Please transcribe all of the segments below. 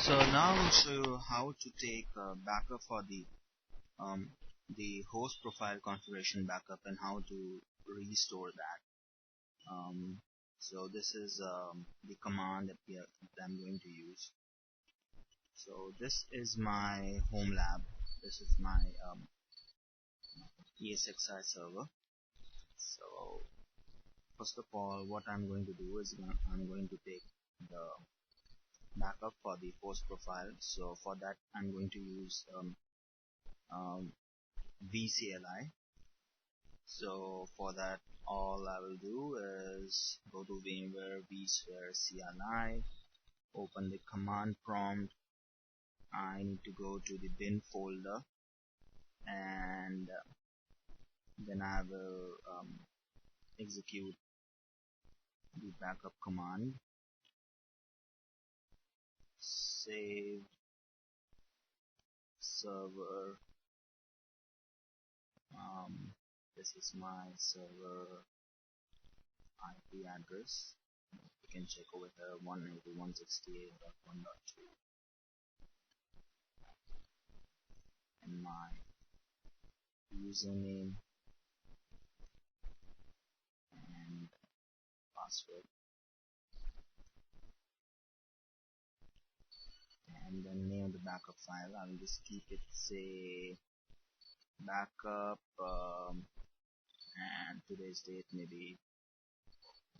So now I will show you how to take a backup for the host profile configuration backup and how to restore that. So this is the command that I'm going to use. So this is my home lab. This is my ESXi server. So first of all, what I'm going to do is I'm going to take the backup for the host profile. So for that I'm going to use VCLI. So for that all I will do is go to VMware vSphere CLI, open the command prompt. I need to go to the bin folder, and then I will execute the backup command. Save server. This is my server IP address. You can check over here, 192.168.1.2, and my username and password, and the name of the backup file. I will just keep it, say, backup, and today's date maybe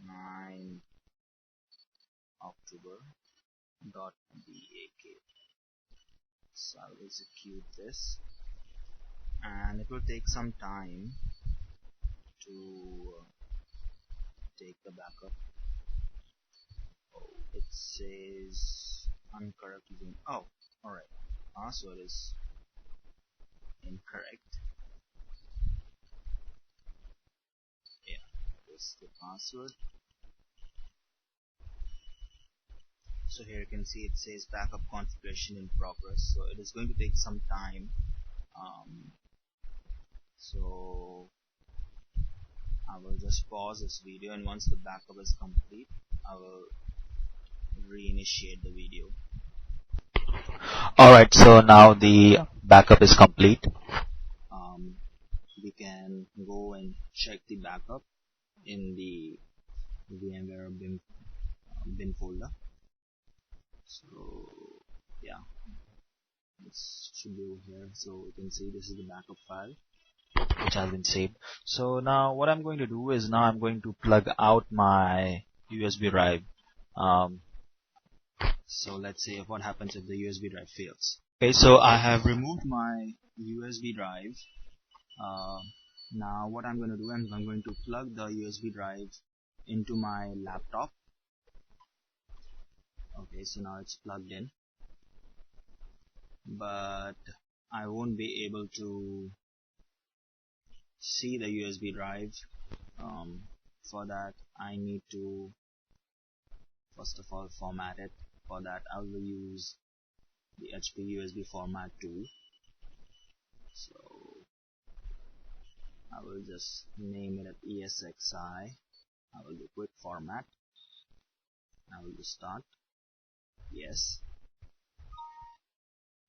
9 October .bak. So I'll execute this, and it will take some time to take the backup. Oh, it says incorrect using. Oh, alright. Password is incorrect. Yeah, this is the password. So here you can see it says backup configuration in progress. So it is going to take some time. So I will just pause this video, and once the backup is complete, I will reinitiate the video. Alright, so now the backup is complete. We can go and check the backup in the VMware bin folder. So yeah, this should be over here. So you can see this is the backup file Which has been saved. So now what I'm going to do is now I'm going to plug out my USB drive. So let's say what happens if the USB drive fails. Okay, so I have Removed my USB drive. Now what I'm going to do is I'm going to plug the USB drive into my laptop. Okay, so now it's plugged in, but I won't be able to see the USB drive. For that I need to first of all format it. For that I will use the HP USB format tool. So I will just name it as ESXi. I will do quick format. I will do start. Yes.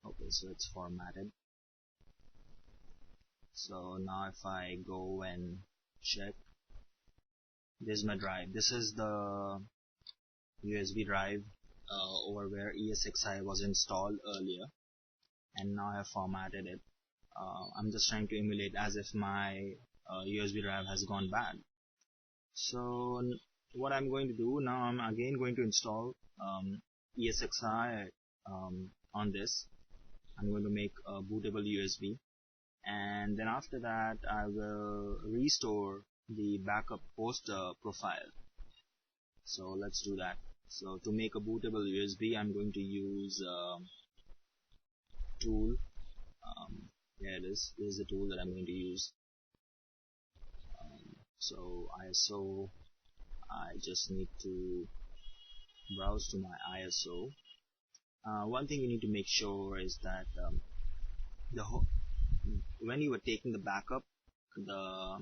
Okay, so it's formatted. So now if I go and check, this is my drive. This is the USB drive over where ESXi was installed earlier, and now I have formatted it. I'm just trying to emulate as if my USB drive has gone bad. So what I'm going to do now, I'm again going to install ESXi on this. I'm going to make a bootable USB, and then after that I will restore the backup host profile. So let's do that. So to make a bootable USB, I'm going to use tool. Here it is. This is the tool that I'm going to use. So ISO, I just need to browse to my ISO. One thing you need to make sure is that when you were taking the backup, the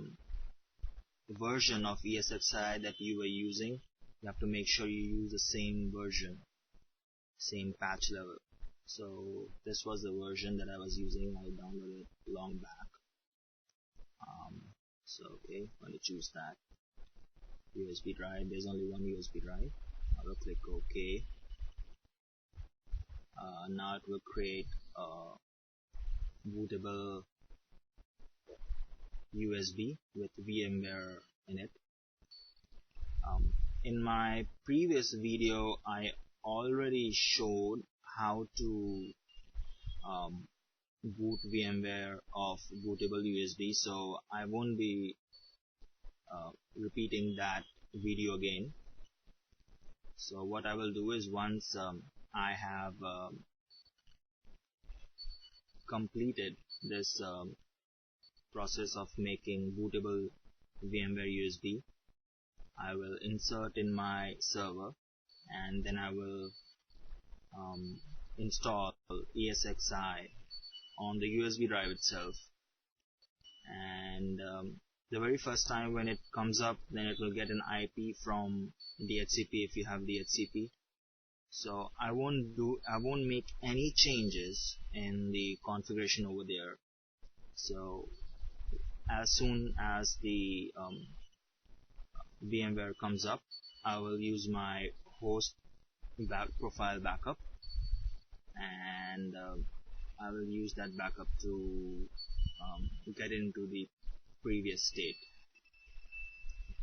version of ESXi that you were using, you have to make sure you use the same version. same patch level. So this was the version that I was using. I downloaded it long back. So okay, I'm going to choose that USB drive. There's only one USB drive. I will click OK. Now it will create a bootable USB with VMware in it. In my previous video, I already showed how to boot VMware of bootable USB, so I won't be repeating that video again. So what I will do is once I have completed this process of making bootable VMware USB, I will insert in my server, and then I will install ESXi on the USB drive itself. And the very first time when it comes up, then it will get an IP from DHCP if you have DHCP. So I won't make any changes in the configuration over there. So as soon as the VMware comes up, I will use my host profile backup, and I will use that backup to get into the previous state,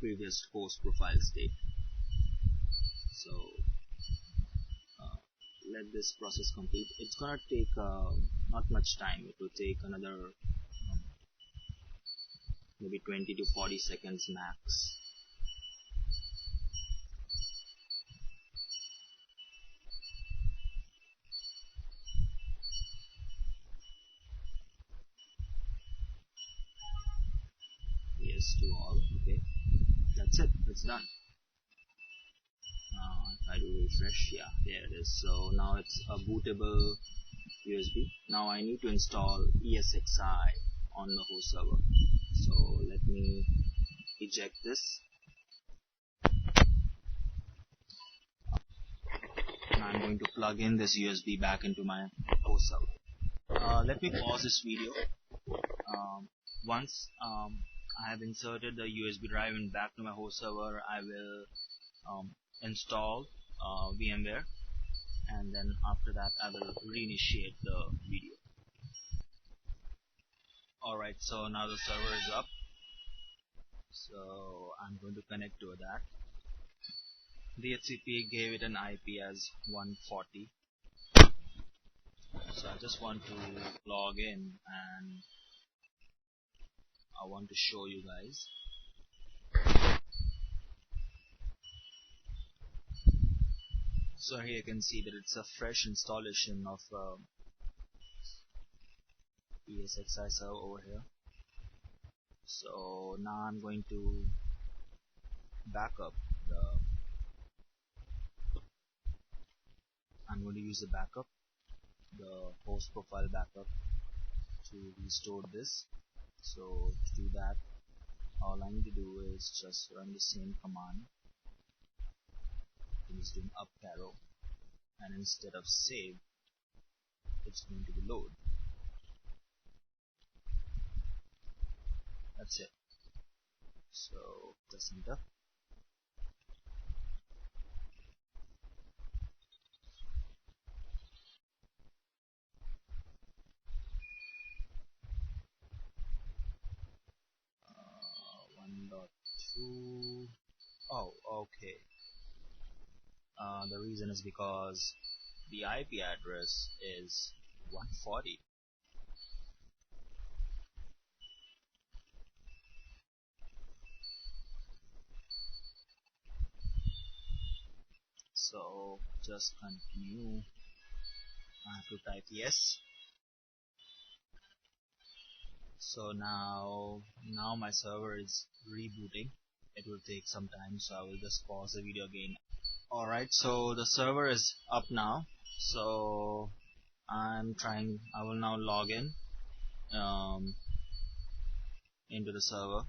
previous host profile state. So let this process complete. It's gonna take not much time. It will take another maybe 20 to 40 seconds max. Yes to all. Okay, that's it. It's done. If I do refresh, yeah, there it is. So now it's a bootable USB. Now I need to install ESXi on the host server. So let me eject this. Now I'm going to plug in this USB back into my host server. Let me pause this video. Once I have inserted the USB drive in back to my host server, I will install VMware, and then after that I will reinitiate the video. Alright, so now the server is up, so I'm going to connect to that. DHCP gave it an IP as 140, so I just want to log in and I want to show you guys. So here you can see that it's a fresh installation of ESXi server over here. So now I'm going to I'm going to use the backup, the host profile backup, to restore this. So to do that, all I need to do is just run the same command. I'm just doing up arrow, and instead of save, it's going to be load. That's it. So press enter. Uh, 1.2. Oh, okay. The reason is because the IP address is 140. So just continue. I have to type yes. So now my server is rebooting. It will take some time, so I will just pause the video again. Alright, so the server is up now. So I will now log in into the server.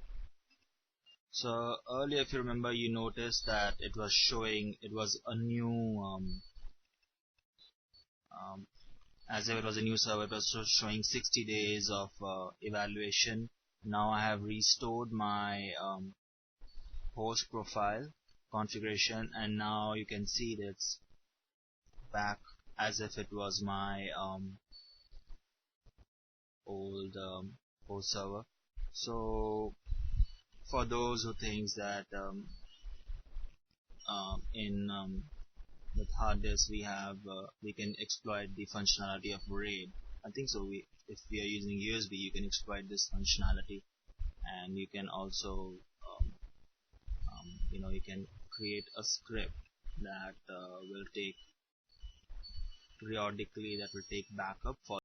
So earlier, if you remember, you noticed that it was showing, it was a new as if it was a new server. It was showing 60 days of evaluation. Now I have restored my host profile configuration, and now you can see that it's back as if it was my old host server. So for those who thinks that in with hard disk we can exploit the functionality of RAID. I think so. If we are using USB, you can exploit this functionality, and you can also you can create a script that will take periodically, that will take backup for